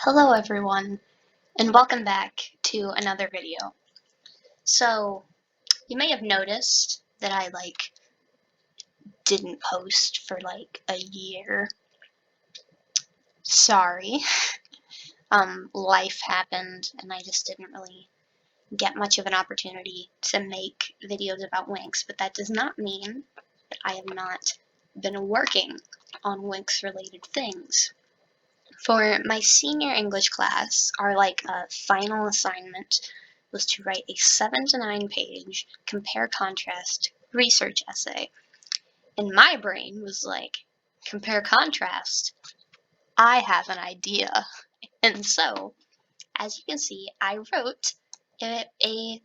Hello everyone, and welcome back to another video. So, you may have noticed that I didn't post for a year. Sorry. Life happened and I just didn't really get much of an opportunity to make videos about Winx, but that does not mean that I have not been working on Winx related things. For my senior English class, our final assignment was to write a 7 to 9 page compare-contrast research essay. And my brain was like, compare-contrast? I have an idea. And so, as you can see, I wrote an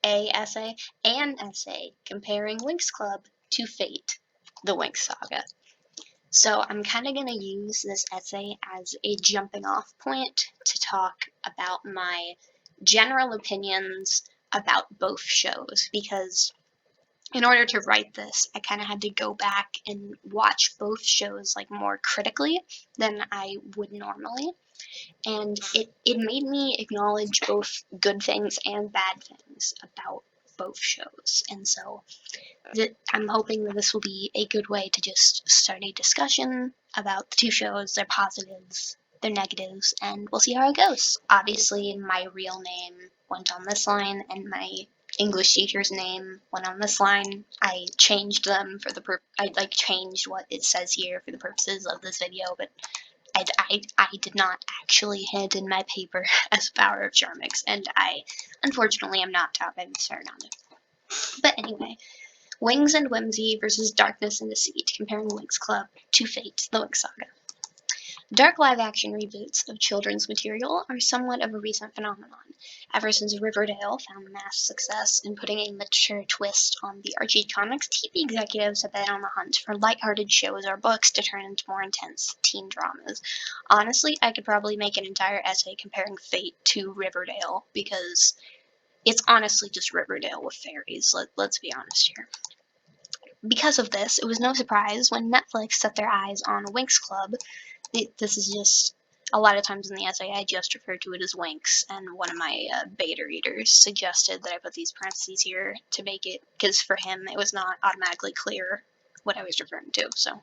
essay comparing Winx Club to Fate, the Winx Saga. So I'm kind of going to use this essay as a jumping off point to talk about my general opinions about both shows, because in order to write this, I kind of had to go back and watch both shows more critically than I would normally, and it made me acknowledge both good things and bad things about both shows. And so I'm hoping that this will be a good way to just start a discussion about the two shows, their positives, their negatives, and we'll see how it goes. Obviously, my real name went on this line, and my English teacher's name went on this line. I changed them for the I changed what it says here for the purposes of this video, but I did not actually hand in my paper as Power of Charmix, and I unfortunately am not taught by Miss Fernando. But anyway, Wings and Whimsy versus Darkness and Deceit, comparing Winx Club to Fate, the Winx Saga. Dark live-action reboots of children's material are somewhat of a recent phenomenon, ever since Riverdale found mass success in putting a mature twist on the Archie comics. TV executives have been on the hunt for lighthearted shows or books to turn into more intense teen dramas. Honestly, I could probably make an entire essay comparing Fate to Riverdale, because it's honestly just Riverdale with fairies, let's be honest here. Because of this, it was no surprise when Netflix set their eyes on Winx Club. This is just, a lot of times in the essay I just referred to it as Winx, and one of my beta readers suggested that I put these parentheses here to make it, because for him it was not automatically clear what I was referring to, so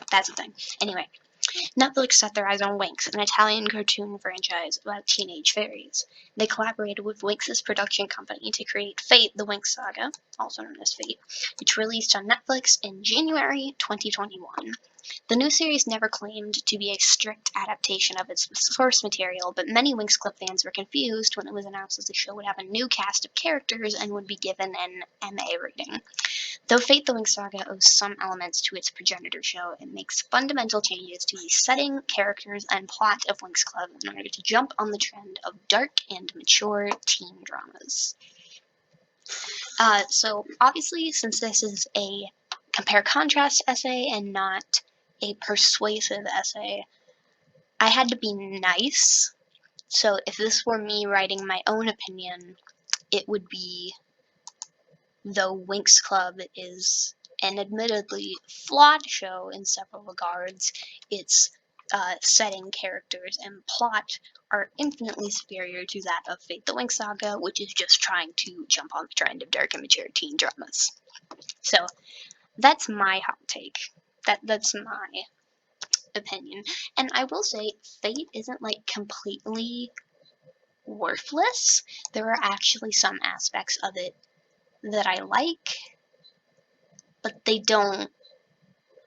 that's the thing. Anyway, Netflix set their eyes on Winx, an Italian cartoon franchise about teenage fairies. They collaborated with Winx's production company to create Fate, the Winx Saga, also known as Fate, which released on Netflix in January 2021. The new series never claimed to be a strict adaptation of its source material, but many Winx Club fans were confused when it was announced that the show would have a new cast of characters and would be given an MA rating. Though Fate the Winx Saga owes some elements to its progenitor show, it makes fundamental changes to the setting, characters, and plot of Winx Club in order to jump on the trend of dark and mature teen dramas. So obviously, since this is a compare-contrast essay and not a persuasive essay, I had to be nice. So if this were me writing my own opinion, it would be, though Winx Club is an admittedly flawed show in several regards, its setting, characters, and plot are infinitely superior to that of Fate the Winx Saga, which is just trying to jump on the trend of dark and mature teen dramas. So that's my hot take. That's my opinion. And I will say, Fate isn't completely worthless. There are actually some aspects of it that I like, but they don't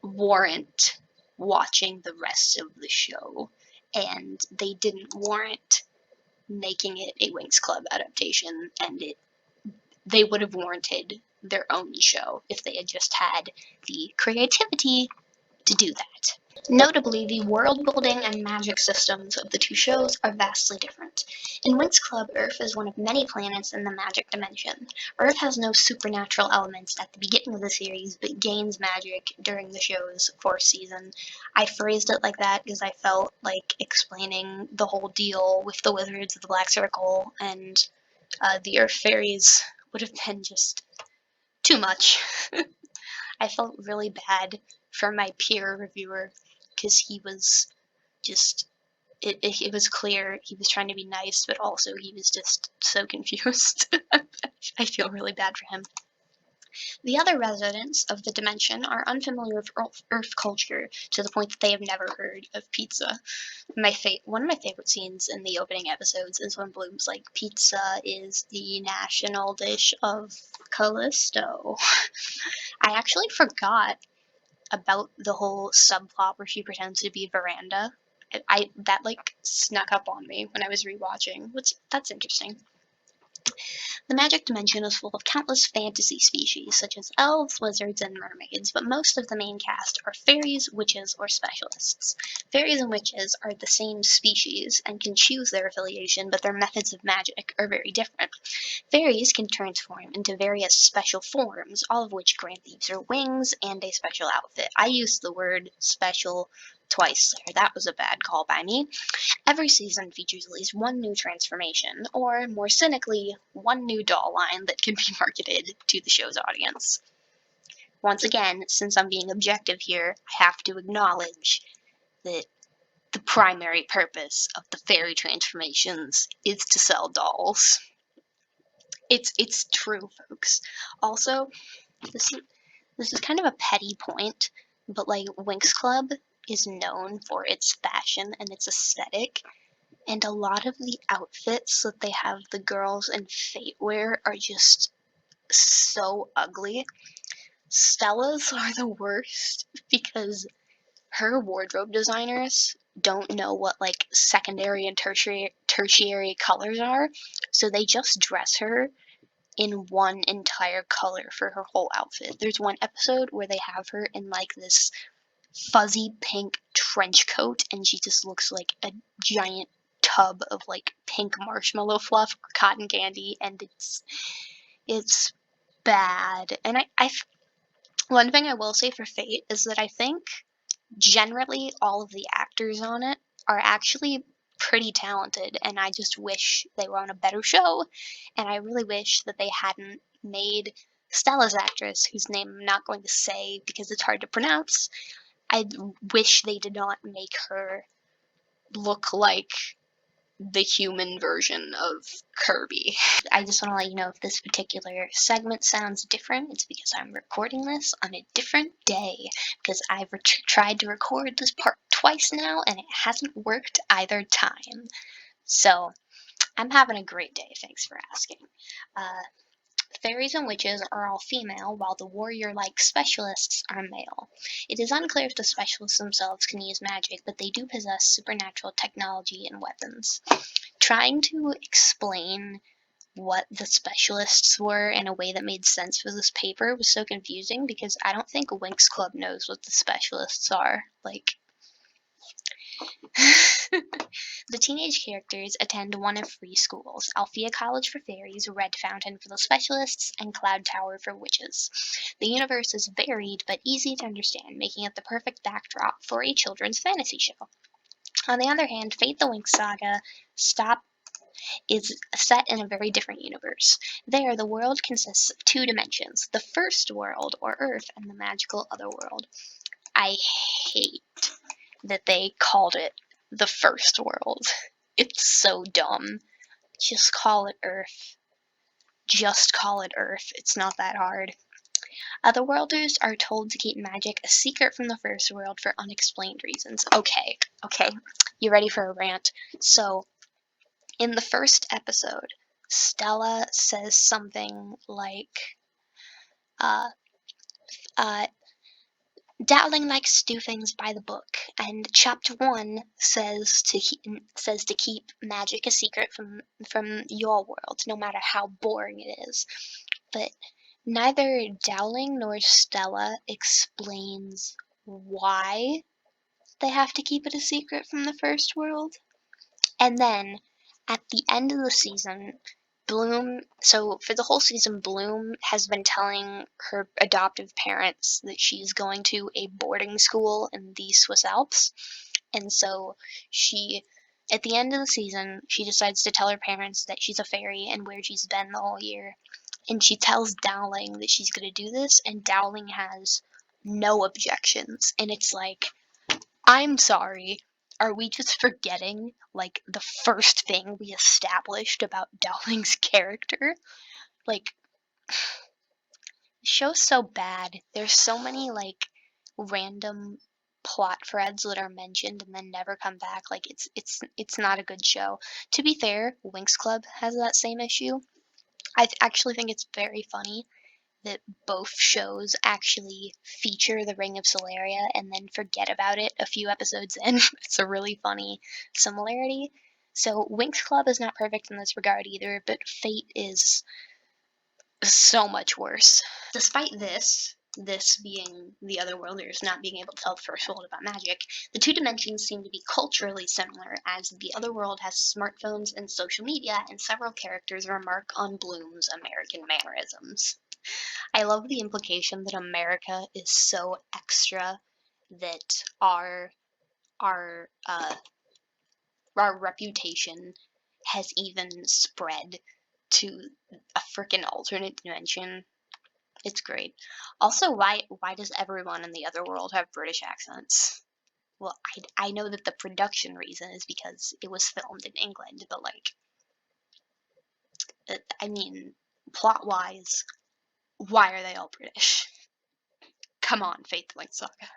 warrant watching the rest of the show, and they didn't warrant making it a Winx Club adaptation, and they would have warranted their own show if they had just had the creativity to do that. Notably, the world-building and magic systems of the two shows are vastly different. In Winx Club, Earth is one of many planets in the magic dimension. Earth has no supernatural elements at the beginning of the series, but gains magic during the show's 4th season. I phrased it like that because I felt like explaining the whole deal with the Wizards of the Black Circle and the Earth Fairies would have been just too much. I felt really bad for my peer reviewer, because he was just it was clear he was trying to be nice, but also he was just so confused. I feel really bad for him. The other residents of the dimension are unfamiliar with Earth culture to the point that they have never heard of pizza. One of my favorite scenes in the opening episodes is when Bloom's like, "Pizza is the national dish of Callisto." I actually forgot about the whole subplot where she pretends to be Veranda. That like snuck up on me when I was rewatching. That's interesting. The magic dimension is full of countless fantasy species, such as elves, wizards, and mermaids, but most of the main cast are fairies, witches, or specialists. Fairies and witches are the same species and can choose their affiliation, but their methods of magic are very different. Fairies can transform into various special forms, all of which grant the user wings and a special outfit. I used the word special twice there. That was a bad call by me. Every season features at least one new transformation, or more cynically, one new doll line that can be marketed to the show's audience. Once again, since I'm being objective here, I have to acknowledge that the primary purpose of the fairy transformations is to sell dolls. It's true, folks. Also, this is kind of a petty point, but like Winx Club is known for its fashion and its aesthetic. And a lot of the outfits that they have the girls in Fate wear are just so ugly. Stella's are the worst because her wardrobe designers don't know what like secondary and tertiary colors are, so they just dress her in one entire color for her whole outfit. There's one episode where they have her in like this fuzzy pink trench coat, and she just looks like a giant tub of like pink marshmallow fluff or cotton candy, and it's bad. And one thing I will say for Fate is that I think generally all of the actors on it are actually pretty talented, and I just wish they were on a better show, and I really wish that they hadn't made Stella's actress, whose name I'm not going to say because it's hard to pronounce. I wish they did not make her look like the human version of Kirby. I just want to let you know if this particular segment sounds different, it's because I'm recording this on a different day, because I've tried to record this part twice now and it hasn't worked either time. So, I'm having a great day, thanks for asking. Fairies and witches are all female, while the warrior-like specialists are male. It is unclear if the specialists themselves can use magic, but they do possess supernatural technology and weapons. Trying to explain what the specialists were in a way that made sense for this paper was so confusing because I don't think Winx Club knows what the specialists are. Like, the teenage characters attend one of three schools: Althea College for fairies, Red Fountain for the specialists, and Cloud Tower for witches. The universe is varied but easy to understand, making it the perfect backdrop for a children's fantasy show. On the other hand, Fate the Winx Saga is set in a very different universe. There, the world consists of two dimensions: the first world, or Earth, and the magical otherworld. I hate that they called it the first world. It's so dumb. Just call it Earth. Just call it Earth. It's not that hard. Otherworlders are told to keep magic a secret from the first world for unexplained reasons. Okay. You ready for a rant? So, in the first episode, Stella says something like, uh, uh, Dowling likes to do things by the book, and Chapter 1 says to keep magic a secret from your world, no matter how boring it is. But neither Dowling nor Stella explains why they have to keep it a secret from the first world. And then, at the end of the season, so for the whole season, Bloom has been telling her adoptive parents that she's going to a boarding school in the Swiss Alps. And so at the end of the season, she decides to tell her parents that she's a fairy and where she's been the whole year. And she tells Dowling that she's going to do this, and Dowling has no objections. And it's like, I'm sorry. are we just forgetting, like, the first thing we established about Dowling's character? Like, the show's so bad. There's so many, like, random plot threads that are mentioned and then never come back. Like, it's not a good show. To be fair, Winx Club has that same issue. I actually think it's very funny that both shows actually feature the Ring of Solaria and then forget about it a few episodes in. It's a really funny similarity. So Winx Club is not perfect in this regard either, but Fate is so much worse. Despite this being the Otherworlders not being able to tell the first world about magic, the two dimensions seem to be culturally similar, as the Otherworld has smartphones and social media, and several characters remark on Bloom's American mannerisms. I love the implication that America is so extra that our reputation has even spread to a freaking alternate dimension. It's great. Also, why does everyone in the other world have British accents? Well, I know that the production reason is because it was filmed in England, but like, I mean, plot wise, why are they all British? Come on, Faith Winx Saga.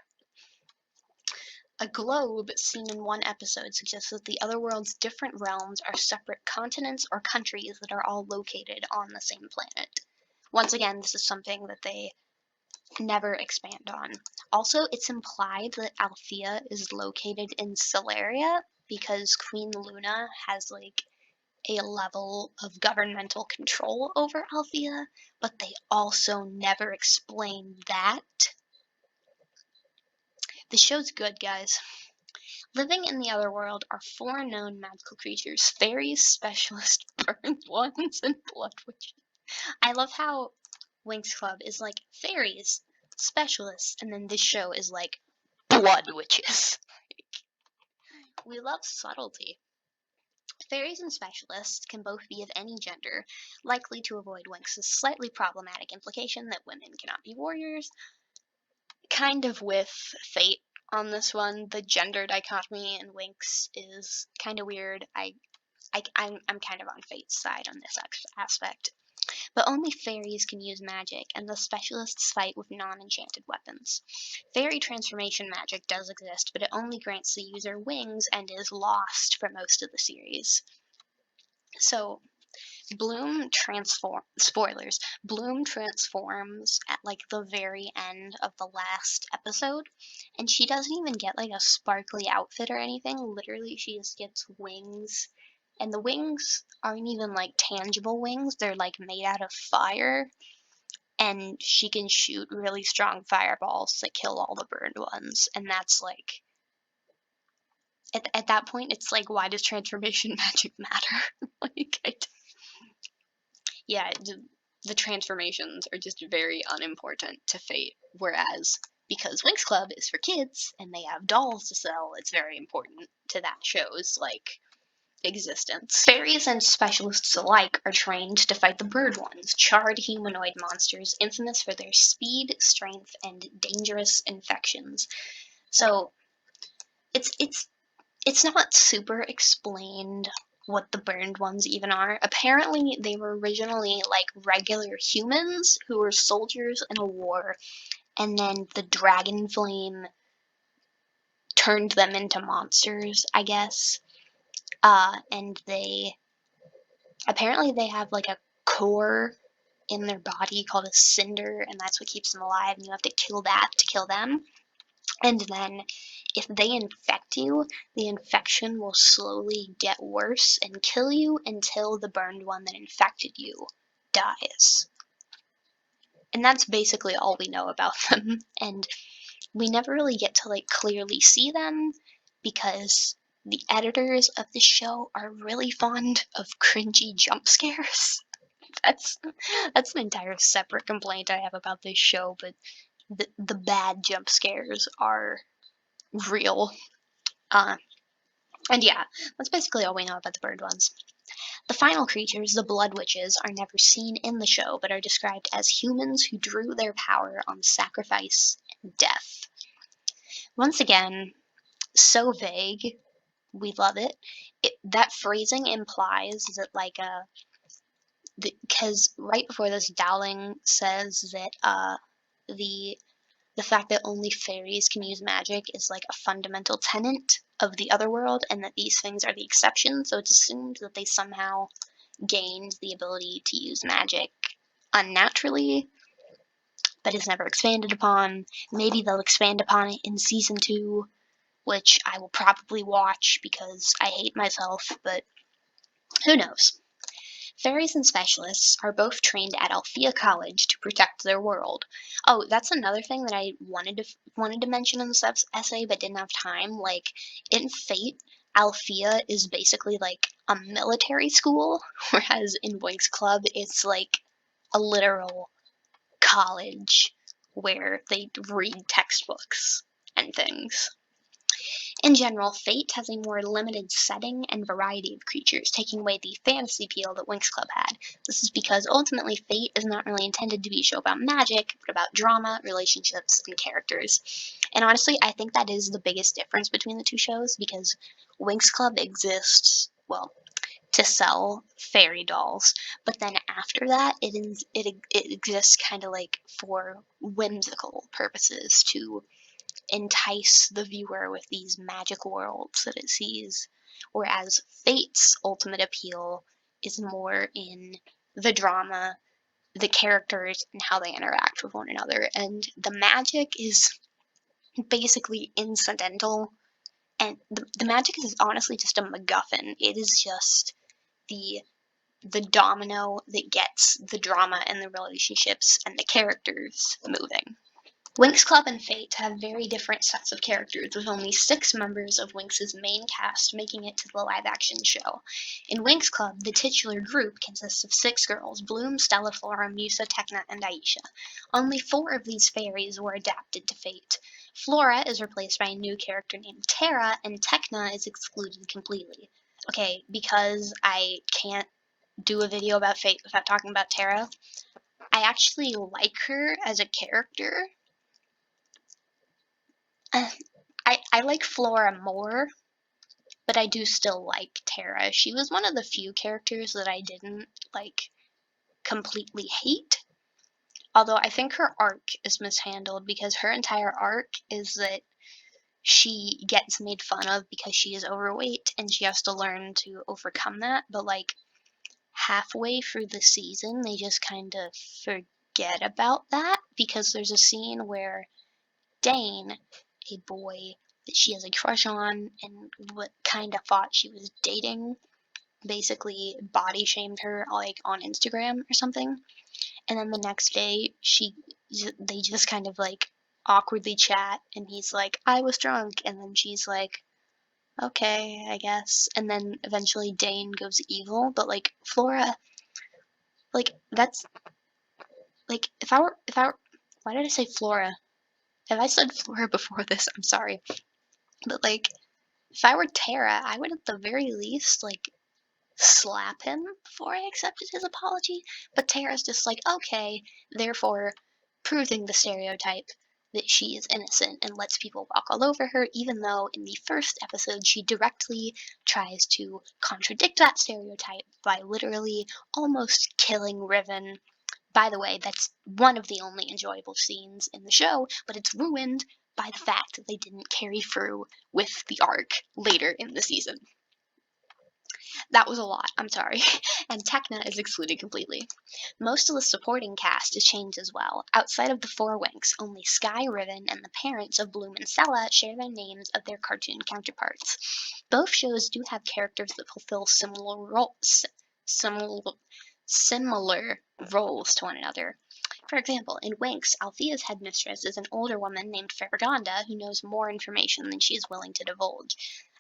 A globe seen in one episode suggests that the Otherworld's different realms are separate continents or countries that are all located on the same planet. Once again, this is something that they never expand on. Also, it's implied that Althea is located in Solaria because Queen Luna has like a level of governmental control over Althea, but they also never explain that. The show's good, guys. Living in the Otherworld are 4 known magical creatures: fairies, specialist, burned ones, and blood witches. I love how Winx Club is like fairies, specialists, and then this show is like blood witches. We love subtlety. Fairies and specialists can both be of any gender, likely to avoid Winx's slightly problematic implication that women cannot be warriors. Kind of with Fate on this one, the gender dichotomy in Winx is kind of weird. I'm kind of on Fate's side on this aspect. But only fairies can use magic, and the specialists fight with non-enchanted weapons. Fairy transformation magic does exist, but it only grants the user wings and is lost for most of the series. So, Bloom transforms at like the very end of the last episode, and she doesn't even get like a sparkly outfit or anything. Literally, she just gets wings. And the wings aren't even like tangible wings, they're like made out of fire. And she can shoot really strong fireballs that kill all the burned ones. And that's like, at that point, it's like, why does transformation magic matter? Like, yeah, the transformations are just very unimportant to Fate. Whereas, because Winx Club is for kids and they have dolls to sell, it's very important to that show's, like, existence. Fairies and specialists alike are trained to fight the bird ones, charred humanoid monsters infamous for their speed, strength, and dangerous infections. So it's not super explained what the burned ones even are. Apparently they were originally like regular humans who were soldiers in a war, and then the dragon flame turned them into monsters, I guess. And they have like a core in their body called a cinder, and that's what keeps them alive, and you have to kill that to kill them. And then if they infect you, the infection will slowly get worse and kill you until the burned one that infected you dies. And that's basically all we know about them. And we never really get to like clearly see them because the editors of the show are really fond of cringy jump scares. That's an entire separate complaint I have about this show, but the bad jump scares are real. And yeah, that's basically all we know about the bird ones. The final creatures, the blood witches, are never seen in the show, but are described as humans who drew their power on sacrifice and death. Once again, so vague. we love it. That phrasing implies that, like, because right before this, Dowling says that the the fact that only fairies can use magic is like a fundamental tenet of the other world, and that these things are the exception. So it's assumed that they somehow gained the ability to use magic unnaturally, but is never expanded upon. Maybe they'll expand upon it in season 2, which I will probably watch because I hate myself, but who knows. Fairies and specialists are both trained at Althea College to protect their world. Oh, that's another thing that I wanted to mention in this essay but didn't have time. Like, in Fate, Althea is basically like a military school, whereas in Winx Club it's like a literal college where they read textbooks and things. In general, Fate has a more limited setting and variety of creatures, taking away the fantasy appeal that Winx Club had. This is because ultimately Fate is not really intended to be a show about magic, but about drama, relationships, and characters. And honestly, I think that is the biggest difference between the two shows, because Winx Club exists, well, to sell fairy dolls, but then after that, it exists kind of like for whimsical purposes, to entice the viewer with these magic worlds that it sees, whereas Fate's ultimate appeal is more in the drama, the characters, and how they interact with one another, and the magic is basically incidental, and the magic is honestly just a MacGuffin. It is just the the domino that gets the drama and the relationships and the characters moving. Winx Club and Fate have very different sets of characters, with only 6 members of Winx's main cast making it to the live-action show. In Winx Club, the titular group consists of 6 girls: Bloom, Stella, Flora, Musa, Tecna, and Aisha. Only 4 of these fairies were adapted to Fate. Flora is replaced by a new character named Terra, and Tecna is excluded completely. Okay, because I can't do a video about Fate without talking about Terra, I actually like her as a character. I like Flora more, but I do still like Terra. She was one of the few characters that I didn't, like, completely hate. Although I think her arc is mishandled, because her entire arc is that she gets made fun of because she is overweight and she has to learn to overcome that. But, like, halfway through the season, they just kind of forget about that, because there's a scene where Dane, a boy that she has a crush on and what kind of thought she was dating, basically body shamed her, like, on Instagram or something. And then the next day, they just kind of like awkwardly chat, and he's like, "I was drunk," and then she's like, "Okay, I guess." And then eventually Dane goes evil, but like Flora, like, that's like, why did I say Flora? If I said Flora before this, I'm sorry. But like, if I were Terra, I would at the very least, like, slap him before I accepted his apology. But Terra's just like, okay, therefore proving the stereotype that she is innocent and lets people walk all over her, even though in the first episode she directly tries to contradict that stereotype by literally almost killing Riven. By the way, that's one of the only enjoyable scenes in the show, but it's ruined by the fact that they didn't carry through with the arc later in the season. That was a lot, I'm sorry. And Tecna is excluded completely. Most of the supporting cast is changed as well. Outside of the 4 Winx, only Sky, Riven, and the parents of Bloom and Stella share the names of their cartoon counterparts. Both shows do have characters that fulfill similar roles to one another. For example, in Winx, Althea's headmistress is an older woman named Faragonda who knows more information than she is willing to divulge.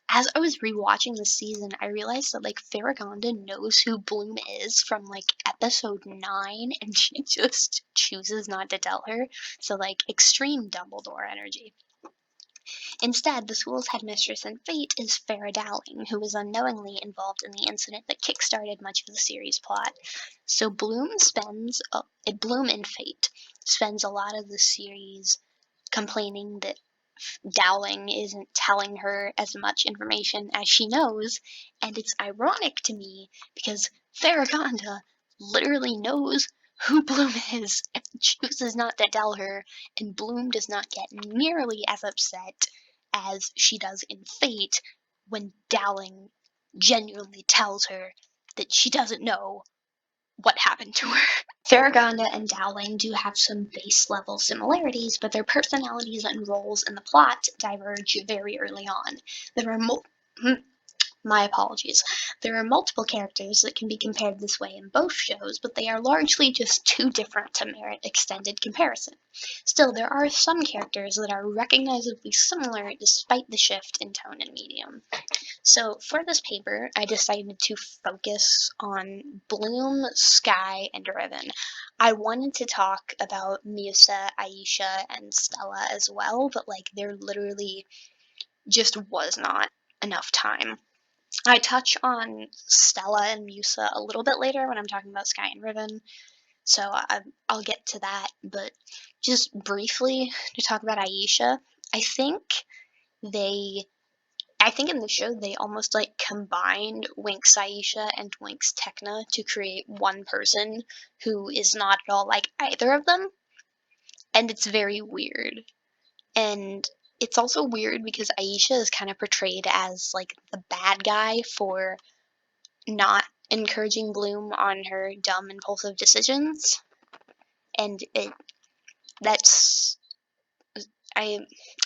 As I was rewatching this season, I realized that, like, Faragonda knows who Bloom is from, like, episode 9, and she just chooses not to tell her. So, like, extreme Dumbledore energy. Instead, the school's headmistress in Fate is Farah Dowling, who was unknowingly involved in the incident that kickstarted much of the series' plot. So Bloom in Fate spends a lot of the series complaining that Dowling isn't telling her as much information as she knows, and it's ironic to me because Farragonda literally knows who Bloom is and chooses not to tell her, and Bloom does not get nearly as upset as she does in Fate when Dowling genuinely tells her that she doesn't know what happened to her. Farragonda and Dowling do have some base level similarities, but their personalities and roles in the plot diverge very early on. There are my apologies. There are multiple characters that can be compared this way in both shows, but they are largely just too different to merit extended comparison. Still, there are some characters that are recognizably similar despite the shift in tone and medium. So for this paper, I decided to focus on Bloom, Sky, and Riven. I wanted to talk about Musa, Aisha, and Stella as well, but there literally just was not enough time. I touch on Stella and Musa a little bit later when I'm talking about Sky and Riven, so I'll get to that, but just briefly to talk about Aisha, I think in the show they almost combined Winx Aisha and Winx Techna to create one person who is not at all like either of them, and it's very weird. And it's also weird because Aisha is kind of portrayed as the bad guy for not encouraging Bloom on her dumb impulsive decisions, and that's I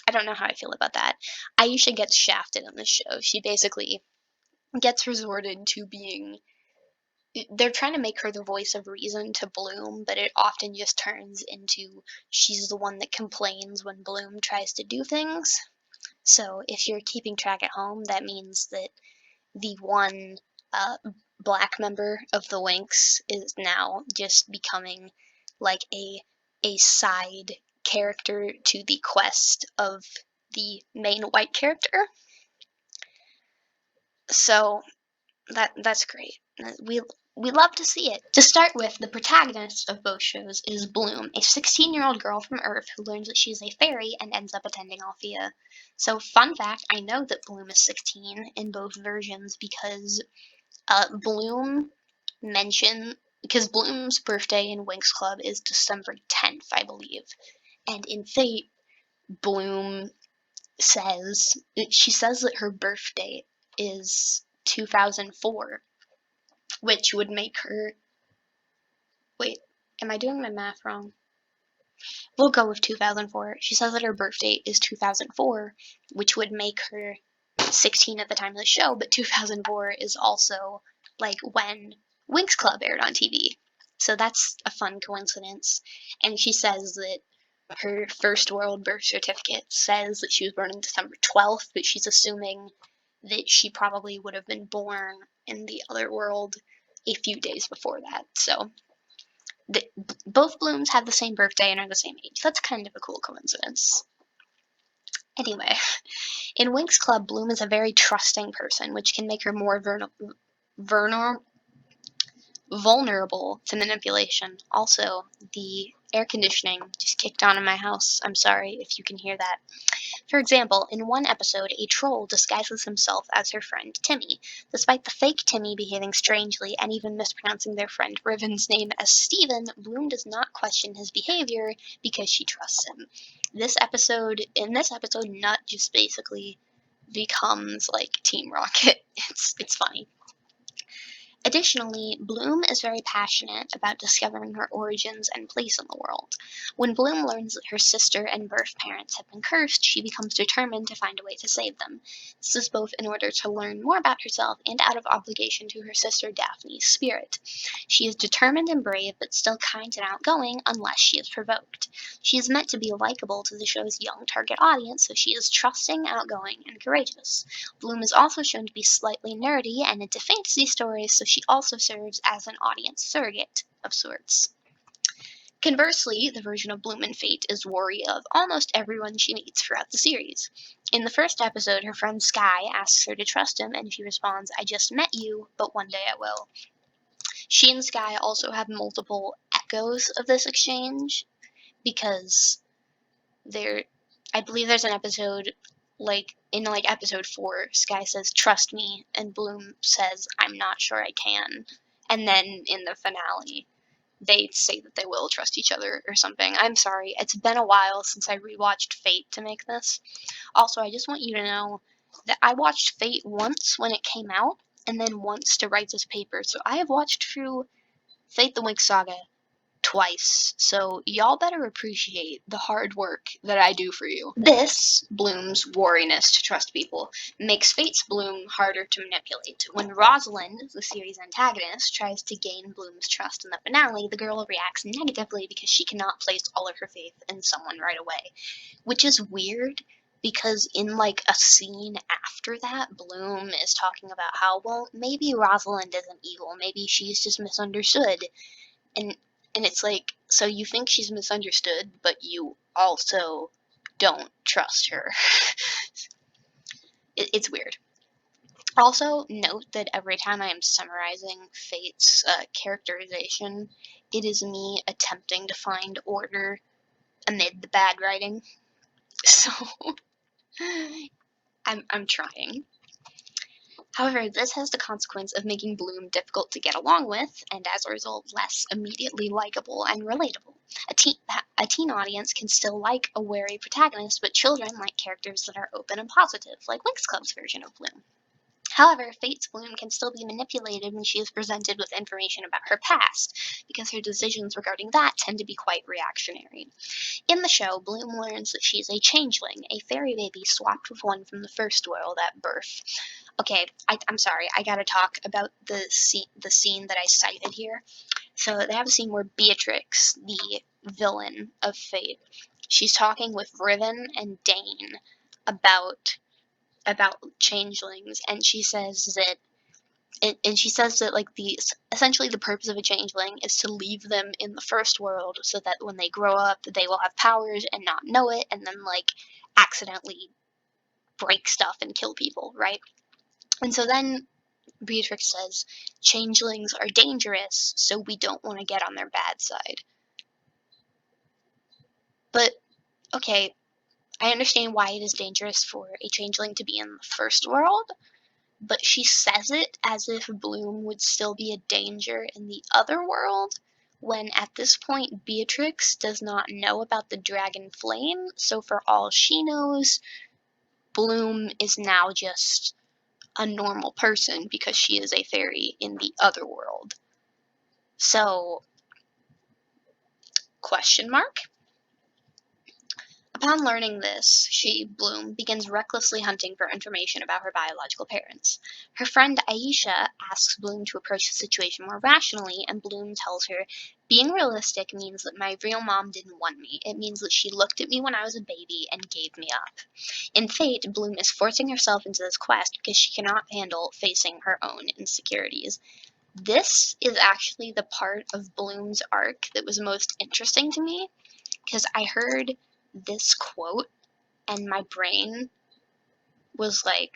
I don't know how I feel about that. Aisha gets shafted on the show. She basically gets resorted to being. They're trying to make her the voice of reason to Bloom, but it often just turns into she's the one that complains when Bloom tries to do things. So if you're keeping track at home, that means that the one black member of the Winx is now just becoming like a side character to the quest of the main white character. So that's great. We love to see it. To start with, the protagonist of both shows is Bloom, a 16-year-old girl from Earth who learns that she's a fairy and ends up attending Althea. So, fun fact, I know that Bloom is 16 in both versions because Bloom because Bloom's birthday in Winx Club is December 10th, I believe. And in Fate, Bloom she says that her birth date is 2004, which would make her. Wait, am I doing my math wrong? We'll go with 2004. She says that her birth date is 2004, which would make her 16 at the time of the show, but 2004 is also when Winx Club aired on TV. So that's a fun coincidence. And she says that her first world birth certificate says that she was born on December 12th, but she's assuming that she probably would have been born in the other world a few days before that. So both Blooms have the same birthday and are the same age. That's kind of a cool coincidence. Anyway, in Winx Club, Bloom is a very trusting person, which can make her more vulnerable to manipulation. Also, the air conditioning just kicked on in my house. I'm sorry if you can hear that. For example, in one episode, a troll disguises himself as her friend Timmy. Despite the fake Timmy behaving strangely and even mispronouncing their friend Riven's name as Steven, Bloom does not question his behavior because she trusts him. In this episode, Nut just basically becomes like Team Rocket. It's funny. Additionally, Bloom is very passionate about discovering her origins and place in the world. When Bloom learns that her sister and birth parents have been cursed, she becomes determined to find a way to save them. This is both in order to learn more about herself and out of obligation to her sister Daphne's spirit. She is determined and brave, but still kind and outgoing unless she is provoked. She is meant to be likable to the show's young target audience, so she is trusting, outgoing, and courageous. Bloom is also shown to be slightly nerdy and into fantasy stories, so she also serves as an audience surrogate of sorts. Conversely, the version of Bloom in Fate is wary of almost everyone she meets throughout the series. In the first episode, her friend Sky asks her to trust him, and she responds, "I just met you, but one day I will." She and Sky also have multiple echoes of this exchange because they're I believe there's an episode, like, in, like, episode 4, Sky says, "Trust me," and Bloom says, "I'm not sure I can." And then in the finale, they say that they will trust each other or something. I'm sorry, it's been a while since I rewatched Fate to make this. Also, I just want you to know that I watched Fate once when it came out, and then once to write this paper. So I have watched through Fate the Winx Saga twice, so y'all better appreciate the hard work that I do for you. This, Bloom's wariness to trust people, makes Fate's Bloom harder to manipulate. When Rosalind, the series antagonist, tries to gain Bloom's trust in the finale, the girl reacts negatively because she cannot place all of her faith in someone right away. Which is weird, because in, like, a scene after that, Bloom is talking about how, well, maybe Rosalind isn't evil, maybe she's just misunderstood. And it's like, so you think she's misunderstood, but you also don't trust her. It's weird. Also, note that every time I am summarizing Fate's characterization, it is me attempting to find order amid the bad writing. So, I'm trying. However, this has the consequence of making Bloom difficult to get along with, and as a result, less immediately likable and relatable. A teen audience can still like a wary protagonist, but children like characters that are open and positive, like Winx Club's version of Bloom. However, Fate's Bloom can still be manipulated when she is presented with information about her past, because her decisions regarding that tend to be quite reactionary. In the show, Bloom learns that she is a changeling, a fairy baby swapped with one from the first world at birth. Okay, I'm sorry, I gotta talk about the scene that I cited here. So they have a scene where Beatrix, the villain of Fate, she's talking with Riven and Dane about changelings, and she says that like essentially the purpose of a changeling is to leave them in the first world so that when they grow up they will have powers and not know it, and then like accidentally break stuff and kill people, right? And so then Beatrix says, changelings are dangerous, so we don't want to get on their bad side. But, okay, I understand why it is dangerous for a changeling to be in the first world, but she says it as if Bloom would still be a danger in the other world, when at this point Beatrix does not know about the dragon flame, so for all she knows, Bloom is now just a normal person because she is a fairy in the other world. So, question mark? Upon learning this, she, Bloom, begins recklessly hunting for information about her biological parents. Her friend Aisha asks Bloom to approach the situation more rationally, and Bloom tells her, being realistic means that my real mom didn't want me. It means that she looked at me when I was a baby and gave me up. In Fate, Bloom is forcing herself into this quest because she cannot handle facing her own insecurities. This is actually the part of Bloom's arc that was most interesting to me, because I heard this quote and my brain was like,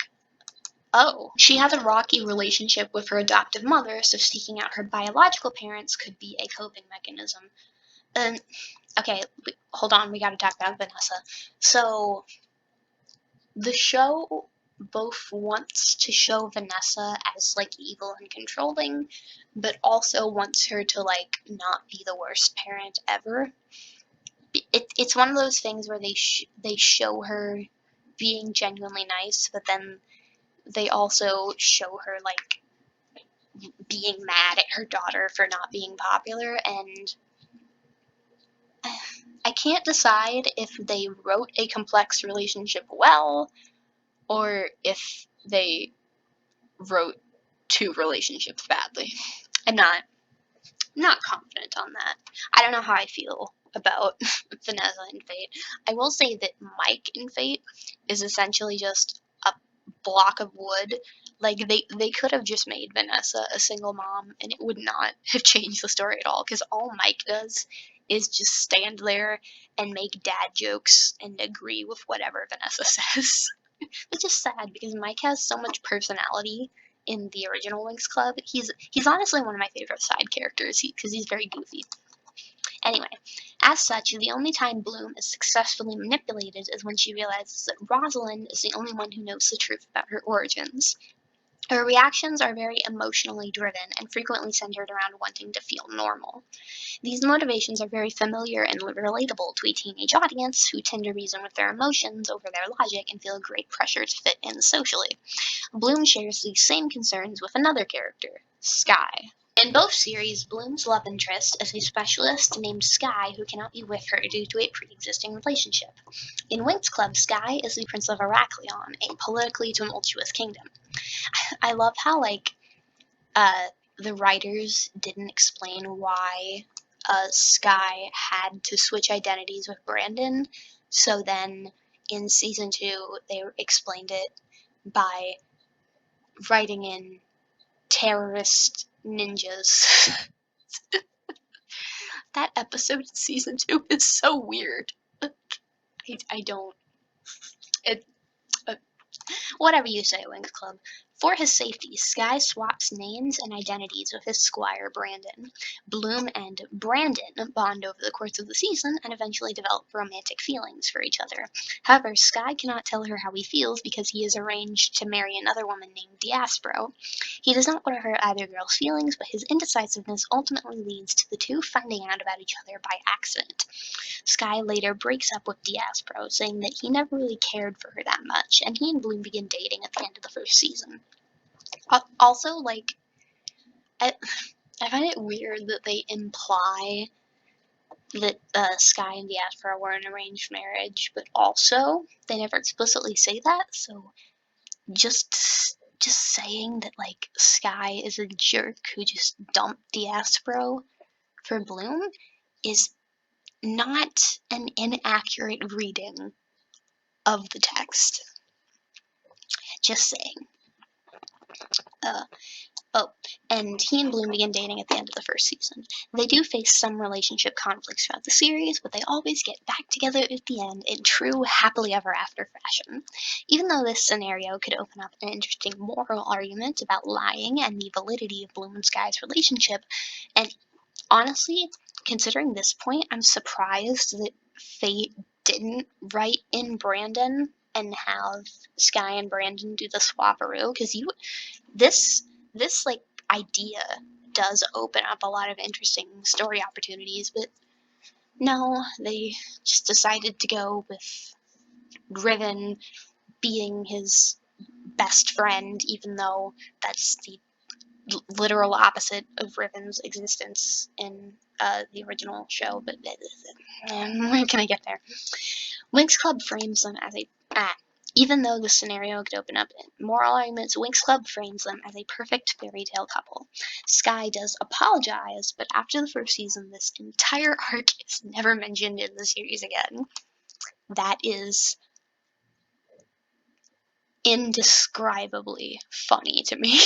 oh, she has a rocky relationship with her adoptive mother, so seeking out her biological parents could be a coping mechanism. Okay, hold on, we gotta talk about Vanessa. So, the show both wants to show Vanessa as, like, evil and controlling, but also wants her to, like, not be the worst parent ever. It's one of those things where they show her being genuinely nice, but then they also show her like being mad at her daughter for not being popular, and I can't decide if they wrote a complex relationship well or if they wrote two relationships badly. I'm not confident on that. I don't know how I feel about Vanessa in Fate. I will say that Mike in Fate is essentially just a block of wood. Like, they could have just made Vanessa a single mom and it would not have changed the story at all, because all Mike does is just stand there and make dad jokes and agree with whatever Vanessa says. Which is sad because Mike has so much personality in the original Winx Club. He's honestly one of my favorite side characters because he's very goofy. Anyway, as such, the only time Bloom is successfully manipulated is when she realizes that Rosalind is the only one who knows the truth about her origins. Her reactions are very emotionally driven and frequently centered around wanting to feel normal. These motivations are very familiar and relatable to a teenage audience who tend to reason with their emotions over their logic and feel great pressure to fit in socially. Bloom shares these same concerns with another character, Sky. In both series, Bloom's love interest is a specialist named Sky who cannot be with her due to a pre-existing relationship. In Winx Club, Sky is the Prince of Heraklion, a politically tumultuous kingdom. I love how, the writers didn't explain why Sky had to switch identities with Brandon, so then in season 2, they explained it by writing in terrorist ninjas. That episode in season 2 is so weird. I don't. It. Whatever you say, Winx Club. For his safety, Sky swaps names and identities with his squire, Brandon. Bloom and Brandon bond over the course of the season and eventually develop romantic feelings for each other. However, Sky cannot tell her how he feels because he is arranged to marry another woman named Diaspro. He does not want to hurt either girl's feelings, but his indecisiveness ultimately leads to the two finding out about each other by accident. Sky later breaks up with Diaspro, saying that he never really cared for her that much, and he and Bloom begin dating at the end of the first season. Also, I find it weird that they imply that Sky and Diaspora were an arranged marriage, but also they never explicitly say that. So just saying that Sky is a jerk who just dumped Diaspora for Bloom is not an inaccurate reading of the text. Just saying. And he and Bloom begin dating at the end of the first season. They do face some relationship conflicts throughout the series, but they always get back together at the end in true happily ever after fashion. Even though this scenario could open up an interesting moral argument about lying and the validity of Bloom and Sky's relationship, and honestly, considering this point, I'm surprised that Fate didn't write in Brandon and have Sky and Brandon do the swaparoo, because this idea does open up a lot of interesting story opportunities, but no, they just decided to go with Riven being his best friend, even though that's the literal opposite of Riven's existence in the original show. But where can I get there? Winx Club frames them as even though the scenario could open up moral arguments, Winx Club frames them as a perfect fairy tale couple. Sky does apologize, but after the first season, this entire arc is never mentioned in the series again. That is indescribably funny to me.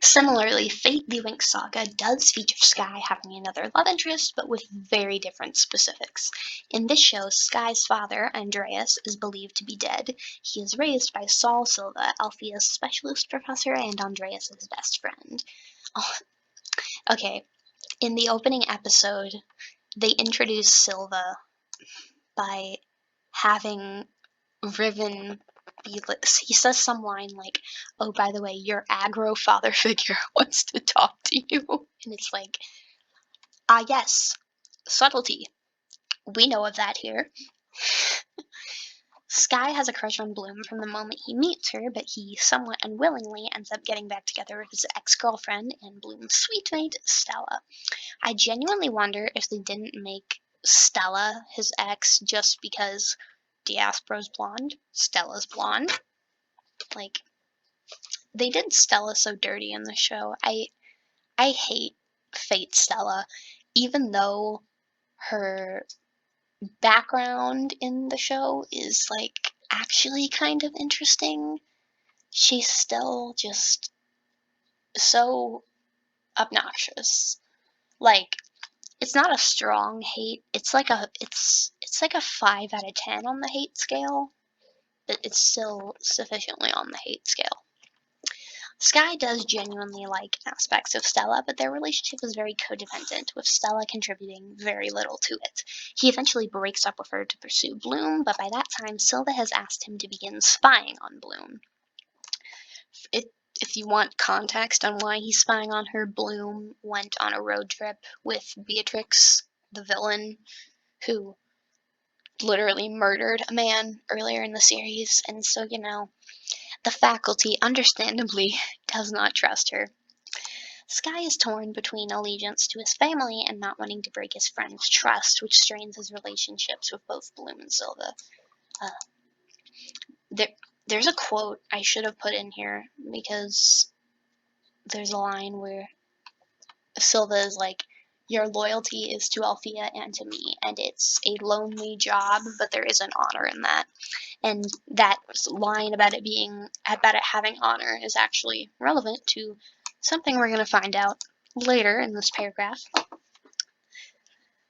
Similarly, Fate the Winx Saga does feature Sky having another love interest, but with very different specifics. In this show, Sky's father, Andreas, is believed to be dead. He is raised by Saul Silva, Althea's specialist professor and Andreas's best friend. Oh, okay, in the opening episode, they introduce Silva by having Riven he says some line like, "Oh, by the way, your aggro father figure wants to talk to you." And it's like, yes, subtlety. We know of that here. Sky has a crush on Bloom from the moment he meets her, but he somewhat unwillingly ends up getting back together with his ex-girlfriend and Bloom's sweet mate, Stella. I genuinely wonder if they didn't make Stella his ex just because Diaspora's blonde, Stella's blonde. They did Stella so dirty in the show. I hate Fate Stella, even though her background in the show is actually kind of interesting. She's still just so obnoxious. It's not a strong hate. It's like a 5 out of 10 on the hate scale, but it's still sufficiently on the hate scale. Sky does genuinely like aspects of Stella, but their relationship is very codependent, with Stella contributing very little to it. He eventually breaks up with her to pursue Bloom, but by that time, Silva has asked him to begin spying on Bloom. If you want context on why he's spying on her, Bloom went on a road trip with Beatrix, the villain, who literally murdered a man earlier in the series, and so, the faculty, understandably, does not trust her. Sky is torn between allegiance to his family and not wanting to break his friend's trust, which strains his relationships with both Bloom and Silva. There's a quote I should have put in here, because there's a line where Silva is like, "Your loyalty is to Althea and to me, and it's a lonely job, but there is an honor in that." And that line about it having honor is actually relevant to something we're going to find out later in this paragraph.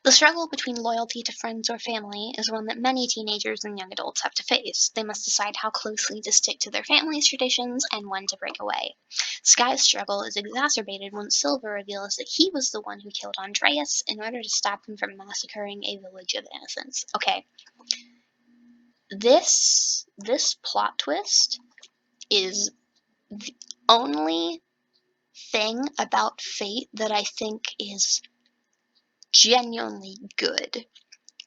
The struggle between loyalty to friends or family is one that many teenagers and young adults have to face. They must decide how closely to stick to their family's traditions and when to break away. Sky's struggle is exacerbated when Silva reveals that he was the one who killed Andreas in order to stop him from massacring a village of innocents. Okay. This plot twist is the only thing about Fate that I think is genuinely good,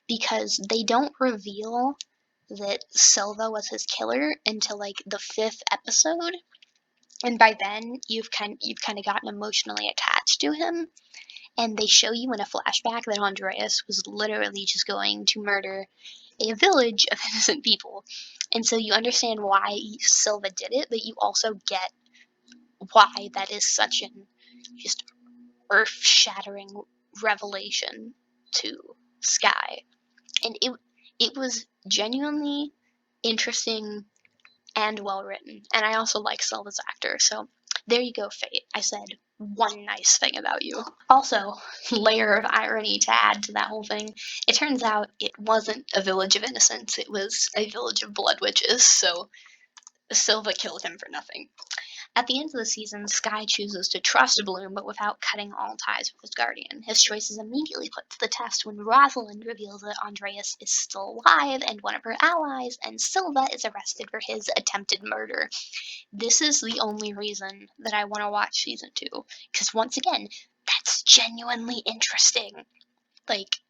because they don't reveal that Silva was his killer until like the 5th episode, and by then you've kind of gotten emotionally attached to him, and they show you in a flashback that Andreas was literally just going to murder a village of innocent people, and so you understand why Silva did it, but you also get why that is such an just earth-shattering revelation to Sky. And it was genuinely interesting and well written. And I also like Silva's actor, so there you go, Fate. I said one nice thing about you. Also, layer of irony to add to that whole thing, it turns out it wasn't a village of innocents, it was a village of blood witches, so Silva killed him for nothing. At the end of the season, Sky chooses to trust Bloom, but without cutting all ties with his guardian. His choice is immediately put to the test when Rosalind reveals that Andreas is still alive and one of her allies, and Silva is arrested for his attempted murder. This is the only reason that I want to watch season 2, because once again, that's genuinely interesting. Like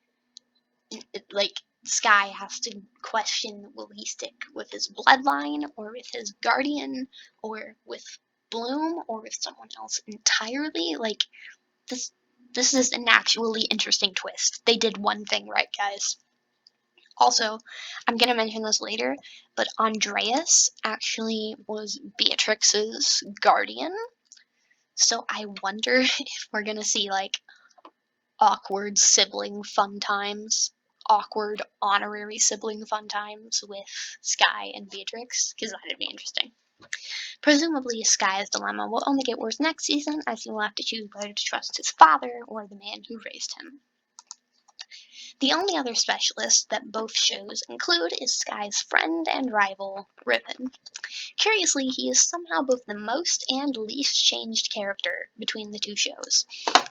Sky has to question, will he stick with his bloodline, or with his guardian, or with Bloom, or with someone else entirely? Like, this is an actually interesting twist. They did one thing right, guys. Also, I'm gonna mention this later, but Andreas actually was Beatrix's guardian, so I wonder if we're gonna see, like, awkward sibling fun times, awkward honorary sibling fun times with Sky and Beatrix, because that'd be interesting. Presumably, Sky's dilemma will only get worse next season, as he will have to choose whether to trust his father or the man who raised him. The only other specialist that both shows include is Sky's friend and rival, Riven. Curiously, he is somehow both the most and least changed character between the two shows.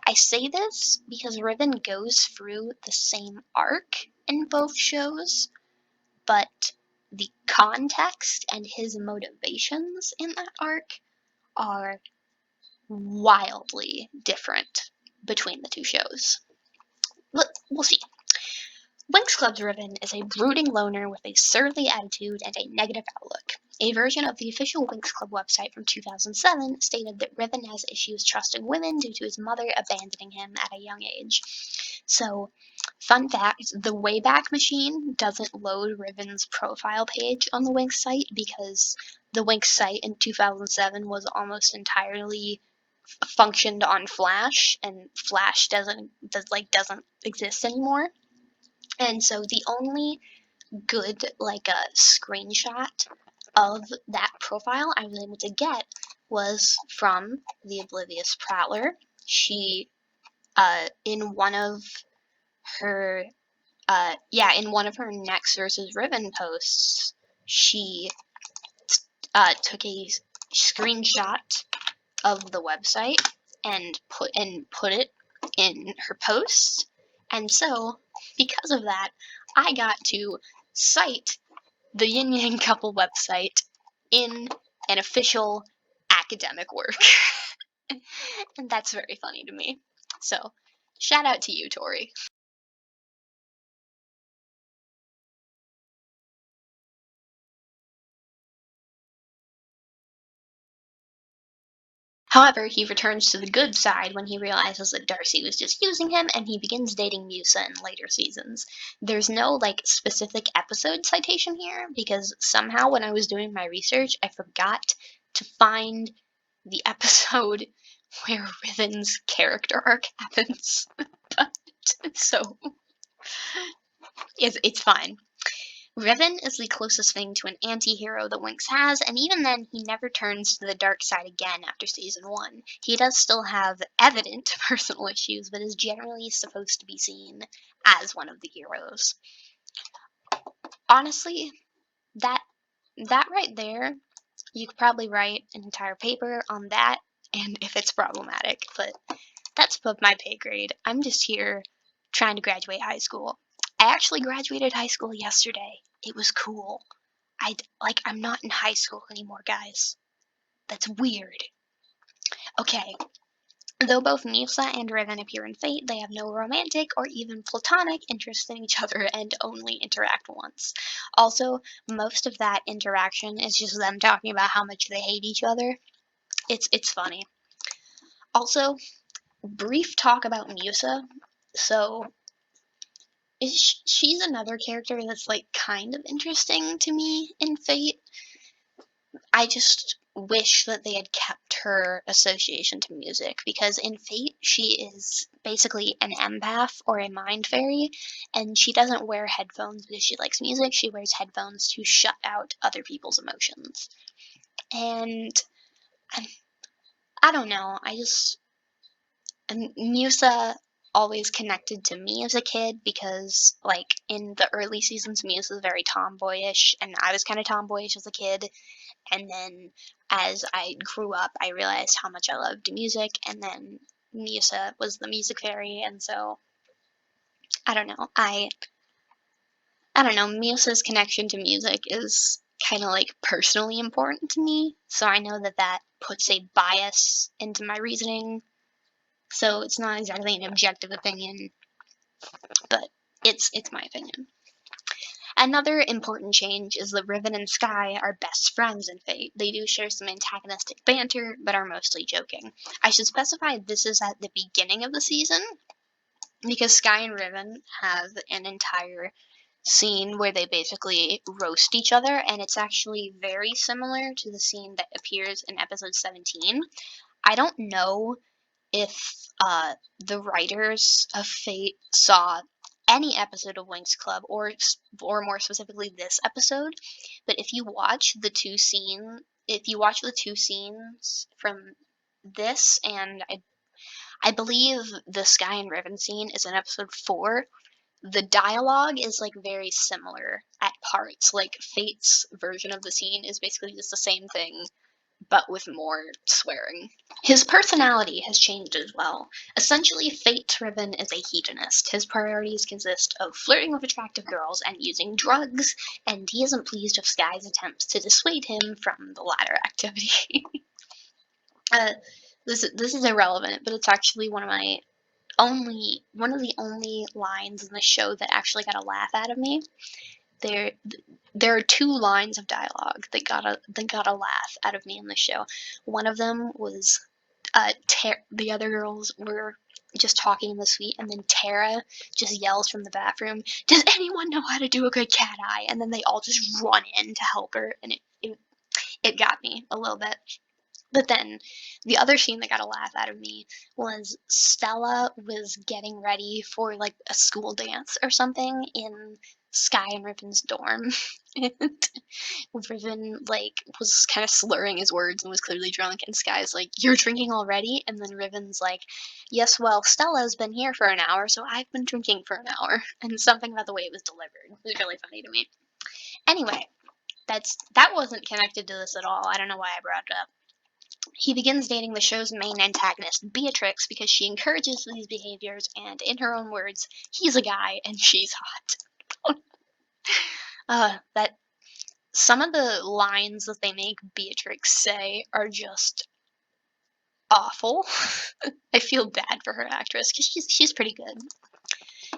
I say this because Riven goes through the same arc in both shows, but the context and his motivations in that arc are wildly different between the two shows. We'll see. Winx Club's Riven is a brooding loner with a surly attitude and a negative outlook. A version of the official Winx Club website from 2007 stated that Riven has issues trusting women due to his mother abandoning him at a young age. So, fun fact, the Wayback Machine doesn't load Riven's profile page on the Winx site because the Winx site in 2007 was almost entirely functioned on Flash, and Flash doesn't exist anymore. And so the only good, screenshot of that profile I was able to get was from the Oblivious Prowler. She, in one of her Next versus Riven posts, she took a screenshot of the website and put it in her post. And so, because of that, I got to cite the Yin Yang couple website in an official academic work. And that's very funny to me. So, shout out to you, Tori. However, he returns to the good side when he realizes that Darcy was just using him, and he begins dating Musa in later seasons. There's no like specific episode citation here because somehow when I was doing my research, I forgot to find the episode where Riven's character arc happens. So it's fine. Riven is the closest thing to an anti-hero that Winx has, and even then, he never turns to the dark side again after season 1. He does still have evident personal issues, but is generally supposed to be seen as one of the heroes. Honestly, that right there, you could probably write an entire paper on that, and if it's problematic, but that's above my pay grade. I'm just here trying to graduate high school. I actually graduated high school yesterday. It was cool. I'm not in high school anymore, guys. That's weird. Okay. Though both Musa and Riven appear in Fate, they have no romantic or even platonic interest in each other and only interact once. Also, most of that interaction is just them talking about how much they hate each other. It's funny. Also, brief talk about Musa. So, she's another character that's like kind of interesting to me in Fate. I just wish that they had kept her association to music because in Fate she is basically an empath or a mind fairy, and she doesn't wear headphones because she likes music. She wears headphones to shut out other people's emotions. And I don't know, Musa always connected to me as a kid because, like, in the early seasons, Musa was very tomboyish, and I was kind of tomboyish as a kid. And then as I grew up, I realized how much I loved music, and then Musa was the music fairy, and so I don't know. I don't know. Musa's connection to music is kind of like personally important to me, so I know that that puts a bias into my reasoning. So it's not exactly an objective opinion, but it's my opinion. Another important change is that Riven and Sky are best friends in Fate. They do share some antagonistic banter, but are mostly joking. I should specify this is at the beginning of the season, because Sky and Riven have an entire scene where they basically roast each other, and it's actually very similar to the scene that appears in episode 17. I don't know if the writers of Fate saw any episode of Winx Club, or more specifically this episode, but if you watch the two scenes from this, and I believe the Sky and Riven scene is in episode 4, the dialogue is like very similar at parts. Like Fate's version of the scene is basically just the same thing, but with more swearing. His personality has changed as well. Essentially, Fate-Riven is a hedonist. His priorities consist of flirting with attractive girls and using drugs, and he isn't pleased with Sky's attempts to dissuade him from the latter activity. This is irrelevant, but it's actually one of the only lines in the show that actually got a laugh out of me. There are two lines of dialogue that got a laugh out of me in the show. One of them was the other girls were just talking in the suite, and then Tara just yells from the bathroom, "Does anyone know how to do a good cat eye?" And then they all just run in to help her, and it got me a little bit. But then the other scene that got a laugh out of me was Stella was getting ready for like a school dance or something in Sky and Riven's dorm. And Riven like was kind of slurring his words and was clearly drunk, and Sky's like, "You're drinking already?" And then Riven's like, "Yes, well, Stella's been here for an hour, so I've been drinking for an hour." And something about the way it was delivered was really funny to me. Anyway, that wasn't connected to this at all. I don't know why I brought it up. he begins dating the show's main antagonist, Beatrix, because she encourages these behaviors, and in her own words, he's a guy and she's hot. That some of the lines that they make Beatrix say are just awful. I feel bad for her actress because she's pretty good.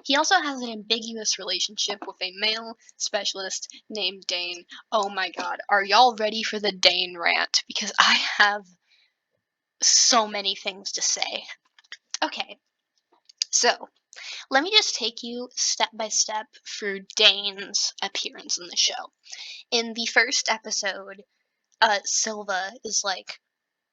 He also has an ambiguous relationship with a male specialist named Dane. Oh my god, are y'all ready for the Dane rant? Because I have so many things to say. Okay, so let me just take you step by step through Dane's appearance in the show. In the first episode, Silva is like,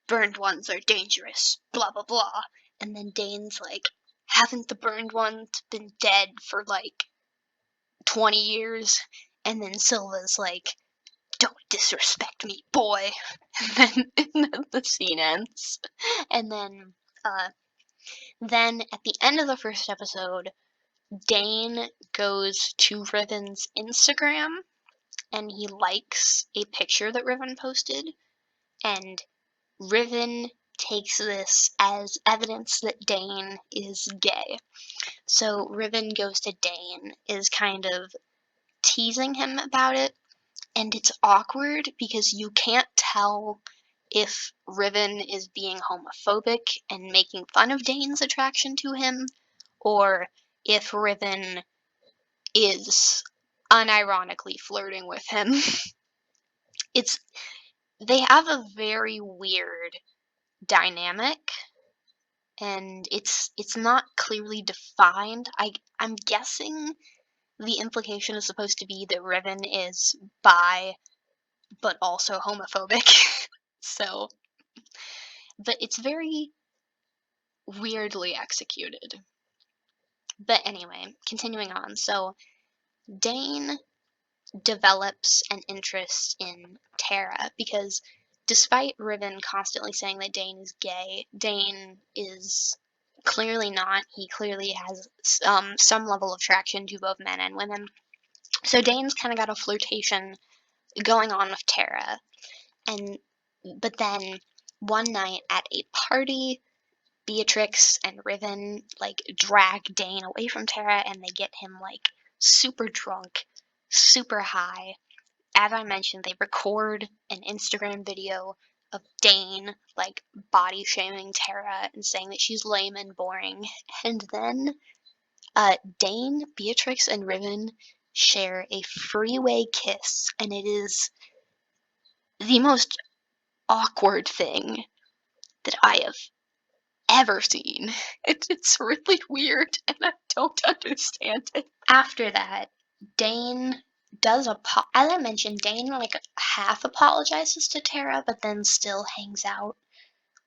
burned ones are dangerous, blah blah blah. And then Dane's like, haven't the burned ones been dead for like 20 years? And then Silva's like, don't disrespect me, boy. And then the scene ends. And then at the end of the first episode, Dane goes to Riven's Instagram and he likes a picture that Riven posted, and Riven takes this as evidence that Dane is gay. So Riven goes to Dane, is kind of teasing him about it, and it's awkward because you can't tell if Riven is being homophobic and making fun of Dane's attraction to him, or if Riven is unironically flirting with him. They have a very weird dynamic, and it's not clearly defined. I'm guessing the implication is supposed to be that Riven is bi but also homophobic. So, but it's very weirdly executed. But anyway, continuing on. So Dane develops an interest in Tara because despite Riven constantly saying that Dane is gay, Dane is clearly not. He clearly has some level of attraction to both men and women. So Dane's kind of got a flirtation going on with Tara. But then one night at a party, Beatrix and Riven like drag Dane away from Tara and they get him like super drunk, super high. As I mentioned, they record an Instagram video of Dane like body shaming Tara and saying that she's lame and boring. And then Dane, Beatrix, and Riven share a freeway kiss, and it is the most awkward thing that I have ever seen. It's really weird, and I don't understand it. After that, Dane does as I mentioned, Dane like half apologizes to Tara, but then still hangs out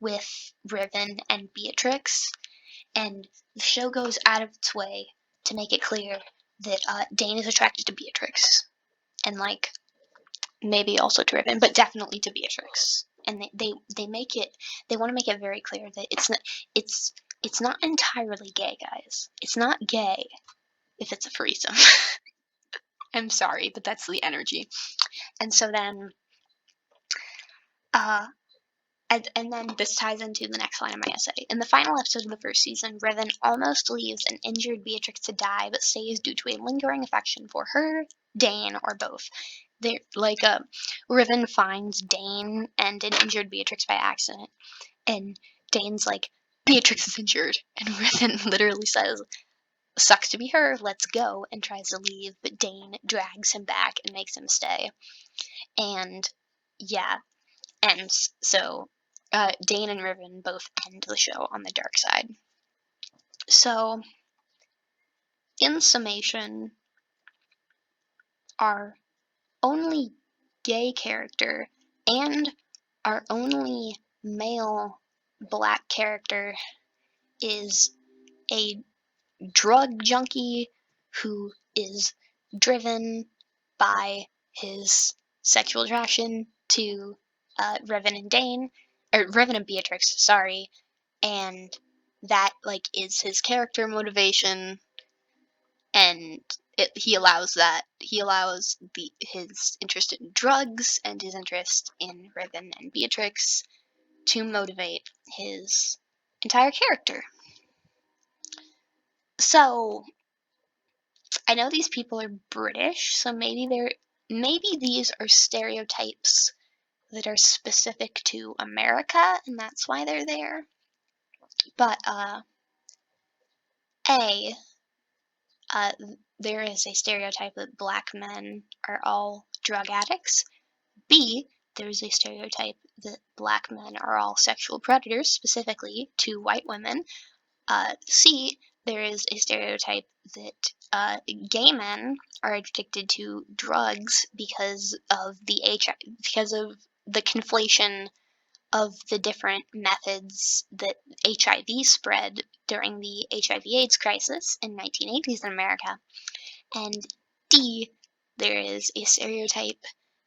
with Riven and Beatrix, and the show goes out of its way to make it clear that Dane is attracted to Beatrix, and like maybe also to Riven, but definitely to Beatrix. And they make it, they want to make it very clear that it's not entirely gay, guys. It's not gay if it's a threesome. I'm sorry, but that's the energy. And so then, and then this ties into the next line of my essay. In the final episode of the first season, Riven almost leaves an injured Beatrix to die, but stays due to a lingering affection for her, Dane, or both. Riven finds Dane and an injured Beatrix by accident, and Dane's like, Beatrix is injured, and Riven literally says, sucks to be her, let's go, and tries to leave, but Dane drags him back and makes him stay. And yeah, and so Dane and Riven both end the show on the dark side. So, in summation, our only gay character and our only male black character is a drug junkie who is driven by his sexual attraction to Riven and Beatrix, sorry, and that like is his character motivation, and he allows his interest in drugs and his interest in Riven and Beatrix to motivate his entire character. So I know these people are British, so maybe these are stereotypes that are specific to America, and that's why they're there. But A, there is a stereotype that black men are all drug addicts. B, there's a stereotype that black men are all sexual predators, specifically to white women. C, there is a stereotype that gay men are addicted to drugs because of because of the conflation of the different methods that HIV spread during the HIV/AIDS crisis in 1980s in America. And D, there is a stereotype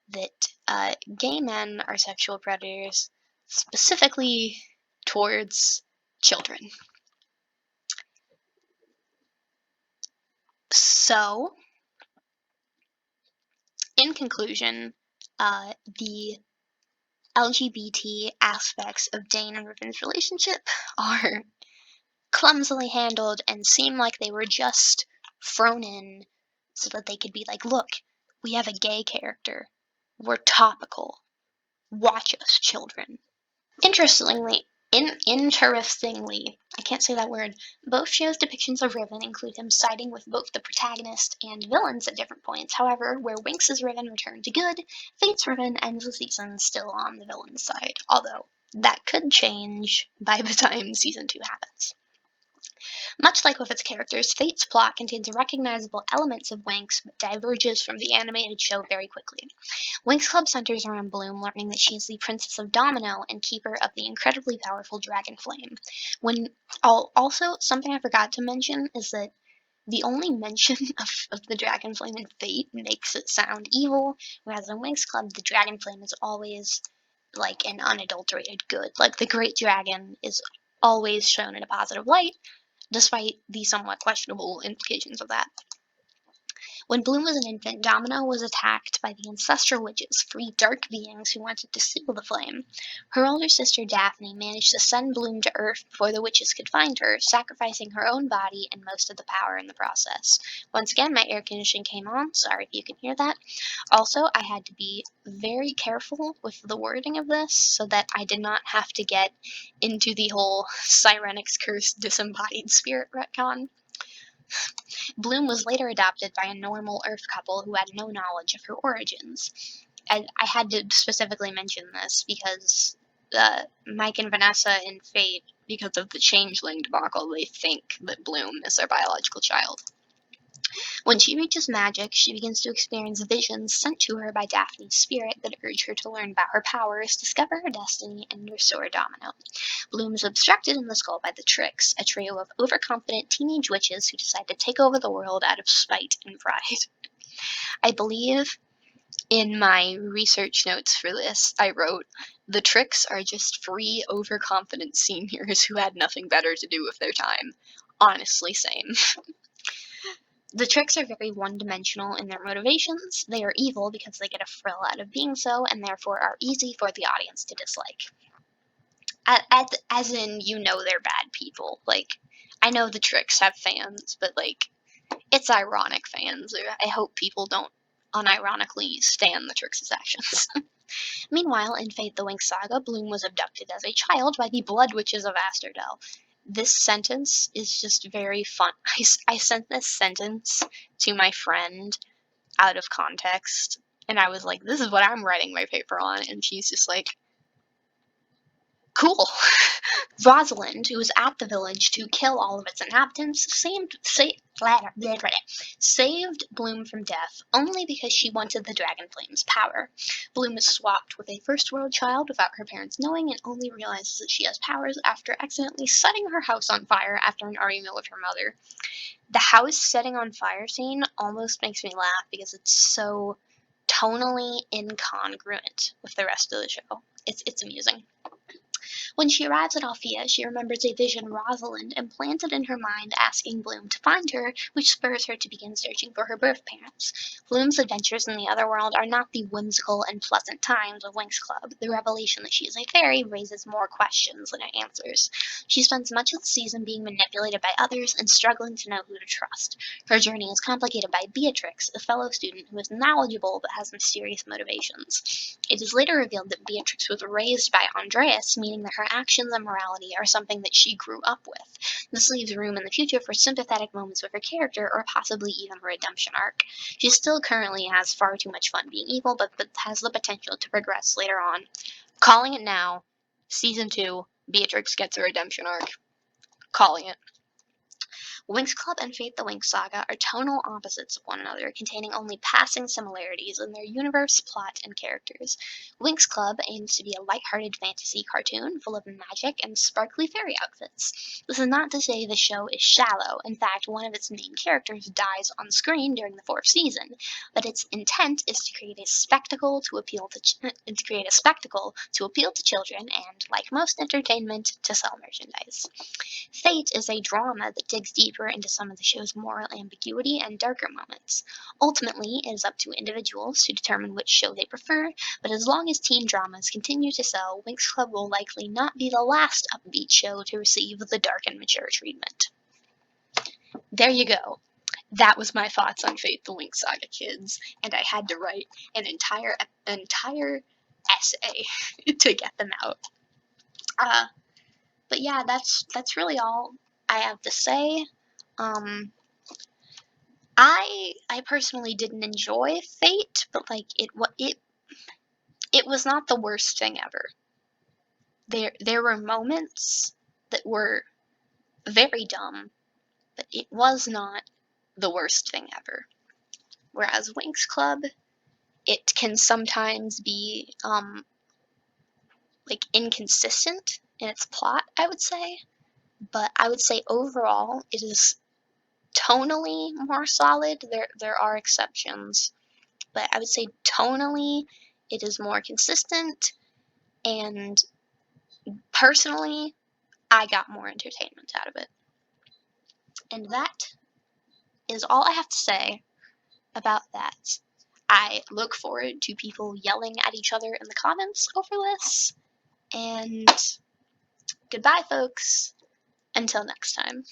that gay men are sexual predators, specifically towards children. So, in conclusion, the LGBT aspects of Dane and Riven's relationship are clumsily handled and seem like they were just thrown in so that they could be like, look, we have a gay character. We're topical. Watch us, children. Interestingly, I can't say that word, both shows' depictions of Riven include him siding with both the protagonist and villains at different points. However, where Winx's Riven returned to good, Fate's Riven ends the season still on the villain's side, although that could change by the time Season 2 happens. Much like with its characters, Fate's plot contains recognizable elements of Winx, but diverges from the animated show very quickly. Winx Club centers around Bloom learning that she is the Princess of Domino and keeper of the incredibly powerful Dragon Flame. Also, something I forgot to mention is that the only mention of the Dragon Flame in Fate makes it sound evil, whereas in Winx Club, the Dragon Flame is always like an unadulterated good. Like the Great Dragon is always shown in a positive light, despite the somewhat questionable implications of that. When Bloom was an infant, Domino was attacked by the ancestral witches, three dark beings who wanted to steal the flame. Her older sister Daphne managed to send Bloom to Earth before the witches could find her, sacrificing her own body and most of the power in the process. Once again, my air conditioning came on. Sorry if you can hear that. Also, I had to be very careful with the wording of this so that I did not have to get into the whole Sirenic's cursed disembodied spirit retcon. Bloom was later adopted by a normal Earth couple who had no knowledge of her origins. I had to specifically mention this because Mike and Vanessa in Fate, because of the changeling debacle, they think that Bloom is their biological child. When she reaches magic, she begins to experience visions sent to her by Daphne's spirit that urge her to learn about her powers, discover her destiny, and restore Domino. Bloom is obstructed in the skull by the Tricks, a trio of overconfident teenage witches who decide to take over the world out of spite and pride. I believe in my research notes for this, I wrote, the Tricks are just three overconfident seniors who had nothing better to do with their time. Honestly, same. The Tricks are very one-dimensional in their motivations. They are evil because they get a thrill out of being so, and therefore are easy for the audience to dislike. As in, you know they're bad people. Like, I know the Tricks have fans, but, like, it's ironic fans. I hope people don't unironically stan the Tricks' actions. Meanwhile, in Fate the Winx Saga, Bloom was abducted as a child by the Blood Witches of Asterdell. This sentence is just very fun. I sent this sentence to my friend out of context, and I was like, this is what I'm writing my paper on, and she's just like, cool. Rosalind, who was at the village to kill all of its inhabitants, saved Bloom from death only because she wanted the Dragon Flame's power. Bloom is swapped with a first-world child without her parents knowing and only realizes that she has powers after accidentally setting her house on fire after an argument with her mother. The house setting on fire scene almost makes me laugh because it's so tonally incongruent with the rest of the show. It's amusing. When she arrives at Althea, she remembers a vision Rosalind implanted in her mind asking Bloom to find her, which spurs her to begin searching for her birth parents. Bloom's adventures in the other world are not the whimsical and pleasant times of Winx Club. The revelation that she is a fairy raises more questions than it answers. She spends much of the season being manipulated by others and struggling to know who to trust. Her journey is complicated by Beatrix, a fellow student who is knowledgeable but has mysterious motivations. It is later revealed that Beatrix was raised by Andreas, meaning that her actions and morality are something that she grew up with. This leaves room in the future for sympathetic moments with her character, or possibly even a redemption arc. She still currently has far too much fun being evil, but has the potential to progress later on. Calling it now, Season 2, Beatrix gets a redemption arc. Calling it. Winx Club and Fate the Winx Saga are tonal opposites of one another, containing only passing similarities in their universe, plot, and characters. Winx Club aims to be a lighthearted fantasy cartoon full of magic and sparkly fairy outfits. This is not to say the show is shallow. In fact, one of its main characters dies on screen during the 4th season, but its intent is to create a spectacle to appeal to children and, like most entertainment, to sell merchandise. Fate is a drama that digs deeper into some of the show's moral ambiguity and darker moments. Ultimately, it is up to individuals to determine which show they prefer, but as long as teen dramas continue to sell, Winx Club will likely not be the last upbeat show to receive the dark and mature treatment. There you go. That was my thoughts on Fate the Winx Saga, kids, and I had to write an entire essay to get them out. But yeah, that's really all I have to say. I personally didn't enjoy Fate, but like it was not the worst thing ever. There were moments that were very dumb, but it was not the worst thing ever. Whereas Winx Club, it can sometimes be like inconsistent in its plot, I would say. But I would say overall it is tonally more solid. There are exceptions, but I would say tonally it is more consistent, and personally I got more entertainment out of it. And that is all I have to say about that. I look forward to people yelling at each other in the comments over this, and goodbye folks, until next time.